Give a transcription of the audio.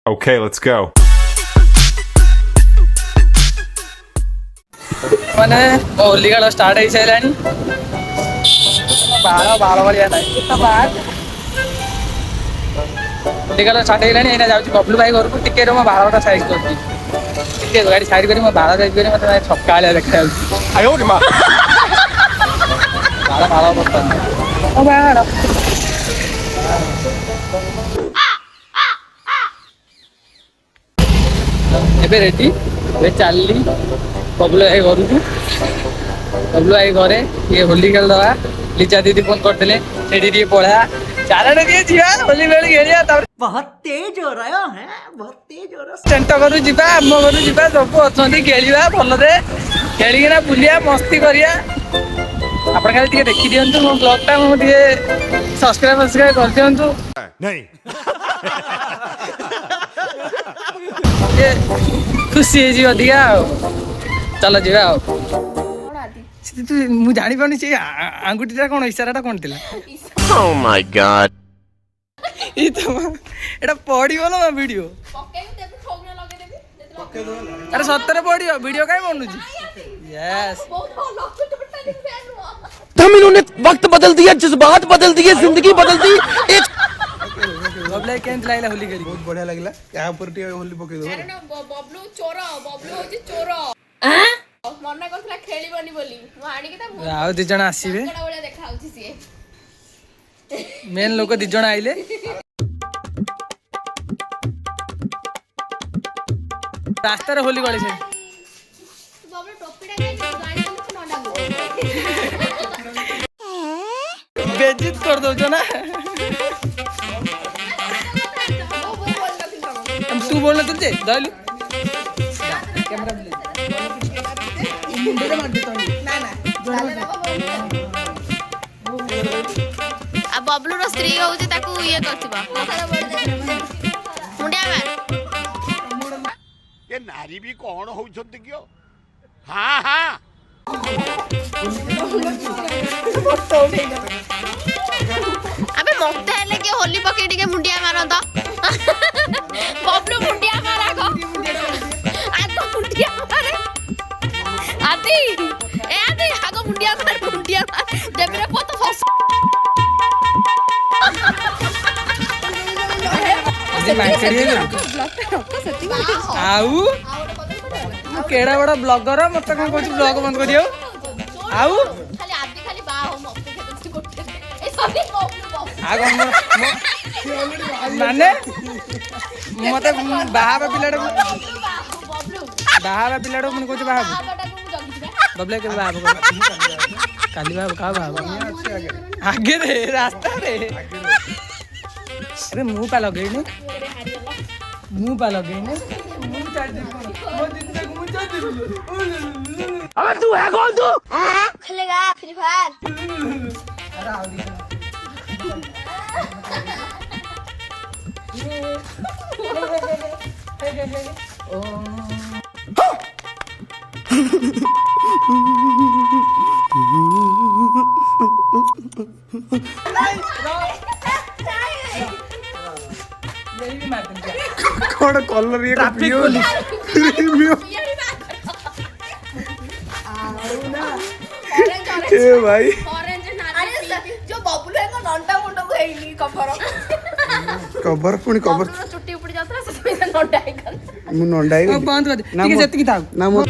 Okay, let's go. मैंने होली का start है इसे लानी बारह बारह वाली आना होली का स्टार्ट है लानी इन्हें जाऊँ बबलू भाई घर को टिके रो मैं बारह वाला साइज करती टिके गाड़ी साइड करी मैं बारह साइज करी मैं तुम्हें छक्का ले देखा आयो रे माँ बारह बारह बता ओ बारह ଏବେ ରେଡି ଏବେ ଚାଲିଲି ବବଲୁ ଭାଇ ଘରକୁ ବବଲୁ भाई ଘରେ ଟିକେ ହୋଲି ଖେଳିଦବା ଲିଚା ଦିଦି ଫୋନ କରିଥିଲେ ସେଠି ଟିକେ ପଳା ଚାଲରେ ଟିକେ ଯିବା ହୋଲି ଖେଳି ଖେଳିବା ତାପରେ बहुत तेज हो रहा है बहुत तेज हो रहा है ସେଣ୍ଟ ଘରୁ ଯିବା ଆମ ଘରୁ ଯିବା ସବୁ ଅଛନ୍ତି ଖେଳିବା ଭଲରେ ଖେଳିକିନା ବୁଲିବା ମସ୍ତି କରିବା ଆପଣ ଖାଲି ଟିକେ ଦେଖିଦିଅନ୍ତୁ ମୋ ବ୍ଲଗଟା ମୁଁ ଟିକେ ସବସ୍କ୍ରାଇବ କରିଦିଅନ୍ତୁ खुशी है अधिका चल जा मुझे जानी पानी से आंगुठीटा कौन इशाराटा कौन थिला Oh my god. एटा पड़ियो ना वीडियो अरे सत्तर पड़ियो वीडियो काहे बनुची यस हम इन्होंने वक्त बदल दिया जज्बात बदल दिए जिंदगी बदल दी एक बबलू केंत लागला होली खेली बहुत बढ़िया लगला या ऊपर टी होली पके दो अरे ना बबलू चोर बबलू होची चोर मना करथला खेलिबनी बोली मु आनी के ता आउ दि जण आसीबे बड़ा बड़ा देखा होची सिए मेन लोक दि जण आइले रास्ता रे होली गळे से बबलू टोपीडा के गाड़ी को नडा बेइज्जत कर दो जो ना तू बोलना तुझे दालू कैमरा ले मुंडे मार देता हूं ना ना आ बबलू रो स्त्री होची ताकू ये करथिबा मुंडिया मार ये नारी भी कौन हो छंत कियो हां हां अबे मते हेले के होली पकेटी के मुंडिया मारंदा बबलू मुंडिया मारा को आगो मुंडिया मारे आती ए आती आगो मुंडिया मार देबरे पोतो फस जे मार्केट आउ केड़ा बड़ा ब्लॉगर मत कोन कहू ब्लॉग बंद करियो आउ खाली आती खाली बा हो मते खेतसी गोटे ए सॉरी आगो माने मते बाहाबा पिलाडो बाहाबा पिलाडो मन कहू बाहाबा बबले के बाहाबा काली बाहाबा का बाहाबा आगे रे रास्ता रे अरे मुंह पे लगे ने मुंह पे लगे ने मुंह चाट दे मो दिन तक मुंह चाट दे अबे तू है कौन तू खेलेगा फ्री फायर अरे आओ दी ओ कौन कलर ये ट्रैफिक पियो पुलिस ए भाई ऑरेंज नारी जो बबलू है को नंटा मुंडो को हेली कवर कवर पुनी कवर चुट्टी उपड़ी जातला से नंटा है मु नंडाई बंद कर दे ठीक है जति की था ना मु